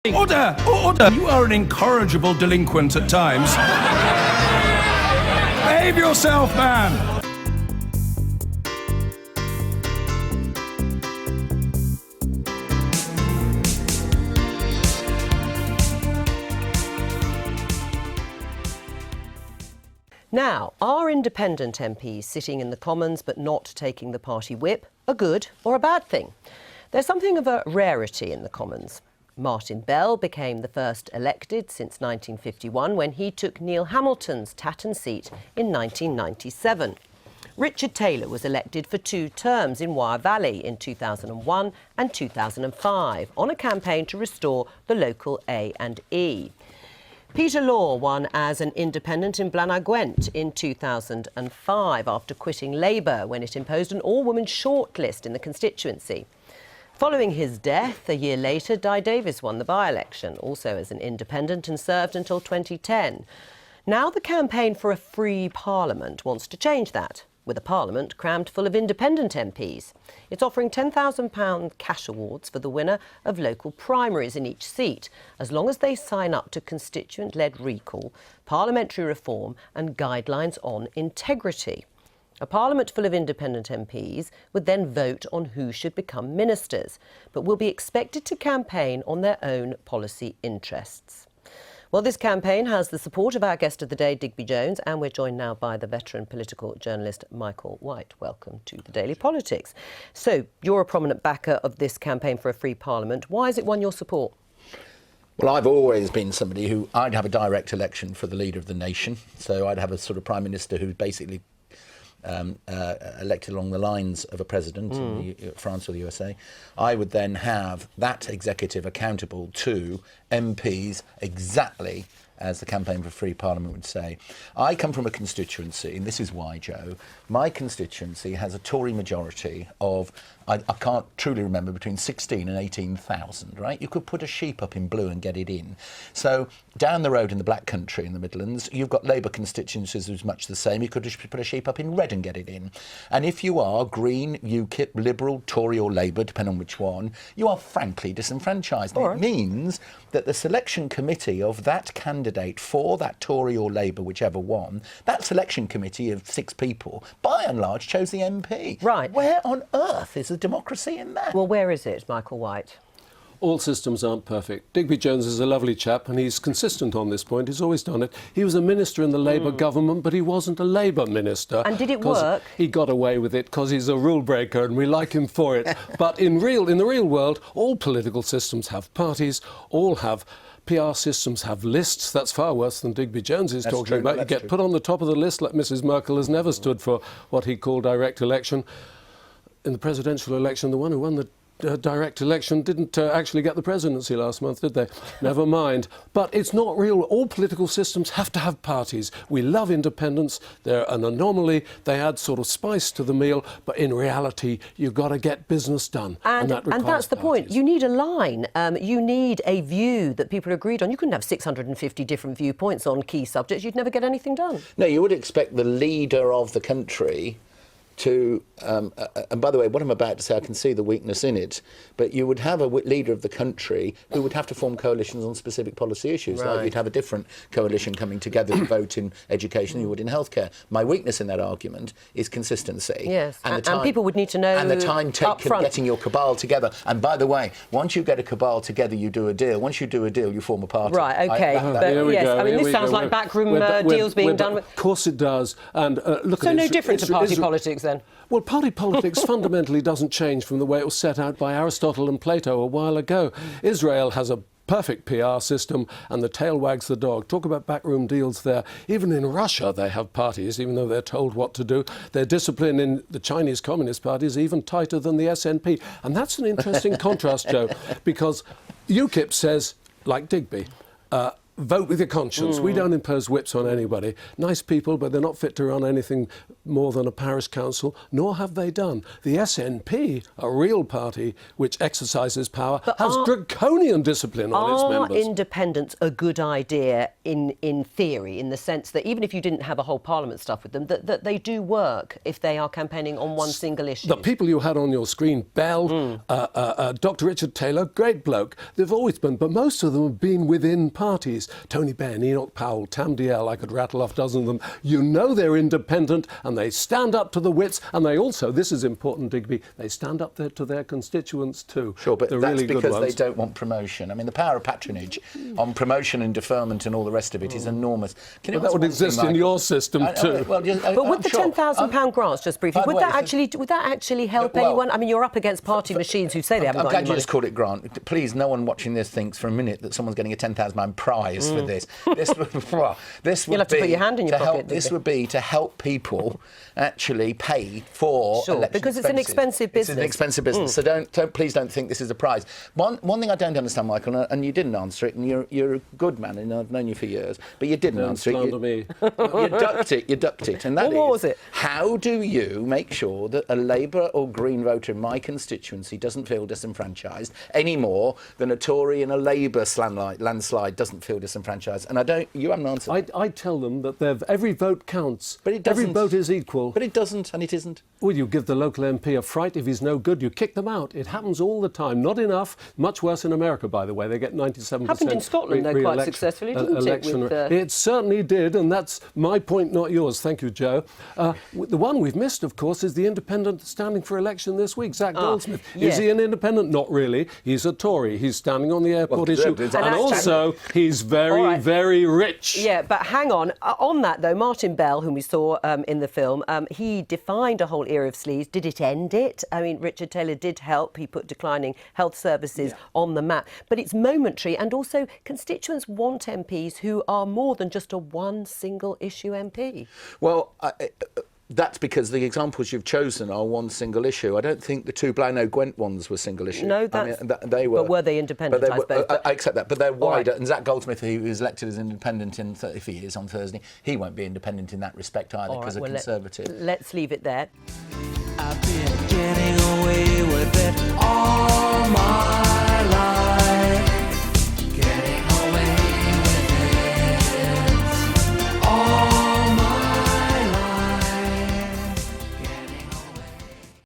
Order! Order! You are an incorrigible delinquent at times. Behave yourself, man! Now, are independent MPs sitting in the Commons but not taking the party whip a good or a bad thing? There's something of a rarity in the Commons. Martin Bell became the first elected since 1951 when he took Neil Hamilton's Tatton seat in 1997. Richard Taylor was elected for 2 terms in Wyre Valley in 2001 and 2005 on a campaign to restore the local A&E. Peter Law won as an independent in Blaenau in 2005 after quitting Labour when it imposed an all-woman shortlist in the constituency. Following his death, a year later, Di Davies won the by-election, also as an independent, and served until 2010. Now the campaign for a free parliament wants to change that, with a parliament crammed full of independent MPs. It's offering £10,000 cash awards for the winner of local primaries in each seat, as long as they sign up to constituent-led recall, parliamentary reform and guidelines on integrity. A parliament full of independent MPs would then vote on who should become ministers, but will be expected to campaign on their own policy interests. Well, this campaign has the support of our guest of the day, Digby Jones, and we're joined now by the veteran political journalist Michael White. Welcome to the Daily Politics. So, you're a prominent backer of this campaign for a free parliament. Why has it won your support? Well, I've always been somebody who I'd have a direct election for the leader of the nation. So I'd have a sort of prime minister who's basically elected along the lines of a president in France or the USA. I would then have that executive accountable to MPs exactly as the Campaign for Free Parliament would say. I come from a constituency, and this is why, Joe, my constituency has a Tory majority of, I can't truly remember, between 16 and 18,000, right? You could put a sheep up in blue and get it in. So down the road in the Black Country in the Midlands, you've got Labour constituencies who's much the same. You could just put a sheep up in red and get it in. And if you are Green, UKIP, Liberal, Tory or Labour, depending on which one, you are frankly disenfranchised. Right. It means that the selection committee of that candidate for that Tory or Labour, whichever one, that selection committee of 6 people, by and large, chose the MP. Right. Where on earth is the democracy in that? Well, where is it, Michael White? All systems aren't perfect. Digby Jones is a lovely chap and he's consistent on this point. He's always done it. He was a minister in the Labour government, but he wasn't a Labour minister. And did it work? He got away with it because he's a rule breaker and we like him for it. But in the real world, all political systems have parties, all have PR systems have lists. That's far worse than Digby Jones is talking about. You get put on the top of the list, like Mrs Merkel has never stood for what he called direct election. In the presidential election, the one who won the direct election didn't actually get the presidency last month, did they? Never mind. But it's not real. All political systems have to have parties. We love independence. They're an anomaly. They add sort of spice to the meal. But in reality, you've got to get business done. And that's the point. You need a line. You need a view that people agreed on. You couldn't have 650 different viewpoints on key subjects. You'd never get anything done. No, you would expect the leader of the country to, and by the way, what I'm about to say, I can see the weakness in it, but you would have a leader of the country who would have to form coalitions on specific policy issues. Right. Like you'd have a different coalition coming together to vote in education than you would in healthcare. My weakness in that argument is consistency. Yes, and people would need to know. And the time taken getting your cabal together. And by the way, once you get a cabal together, you do a deal. Once you do a deal, you form a party. Right, OK. I mean, this sounds like backroom deals being done. Of course it does. And look, so no different to party politics then? Well, party politics fundamentally doesn't change from the way it was set out by Aristotle and Plato a while ago. Israel has a perfect PR system and the tail wags the dog. Talk about backroom deals there. Even in Russia they have parties, even though they're told what to do. Their discipline in the Chinese Communist Party is even tighter than the SNP. And that's an interesting contrast, Joe, because UKIP says, like Digby, vote with your conscience. We don't impose whips on anybody. Nice people, but they're not fit to run anything more than a parish council, nor have they done. The SNP, a real party which exercises power, has draconian discipline on its members. Are independents a good idea in theory, in the sense that even if you didn't have a whole Parliament stuff with them, that they do work if they are campaigning on one single issue? The people you had on your screen, Bell, Dr. Richard Taylor, great bloke. They've always been, but most of them have been within parties. Tony Benn, Enoch Powell, Tam Diel, I could rattle off dozens of them. You know they're independent and they stand up to the wits, and they also, this is important, Digby, they stand up there to their constituents too. Sure, but the that's really because good they ones. don't want promotion. I mean, the power of patronage on promotion and deferment and all the rest of it is enormous. Can you But that would answer one exist thing, in Michael? your system too. But with the £10,000 grants, just briefly, by the would way, that actually help well, anyone? I mean, you're up against party machines who say they haven't I'm got glad any you money. just called it grant. Please, no one watching this thinks for a minute that someone's getting a £10,000 prize for this. This would You'll have to be put your hand in your to pocket, help, This Digby. would be to help people actually pay for Sure, election because it's an expenses. expensive It's an business. expensive business. So please don't think this is a prize. One thing I don't understand, Michael, and you didn't answer it, and you're a good man, and I've known you for years, but you didn't Don't answer it. slander me. You ducked it, and that What was it? how do you make sure that a Labour or Green voter in my constituency doesn't feel disenfranchised any more than a Tory in a Labour landslide doesn't feel disenfranchised? And you haven't answered. I tell them that every vote counts. But it doesn't. Every vote is equal. But it doesn't, and it isn't. Well, you give the local MP a fright. If he's no good, you kick them out. It happens all the time. Not enough. Much worse in America, by the way. They get 97%. Happened in Scotland, though, quite successfully, didn't it, election. with, It certainly did, and that's my point, not yours. Thank you, Joe. The one we've missed, of course, is the independent standing for election this week, Zach Goldsmith. yeah. Is he an independent? Not really. He's a Tory. He's standing on the airport issue. And also, he's very, very rich. Yeah, but hang on. On that, though, Martin Bell, whom we saw in the film, he defined a whole era of sleaze. Did it end it? I mean, Richard Taylor did help. He put declining health services on the map. But it's momentary, and also constituents want MPs who are more than just a one single issue MP. Well, that's because the examples you've chosen are one single issue. I don't think the two Blano Gwent ones were single issue. No, that's... they were. But were they independent, I suppose? I accept that, but they're wider. Right. And Zach Goldsmith, who was elected as independent if he is on Thursday, he won't be independent in that respect either because of Conservative. Let's leave it there. I've been getting away with it all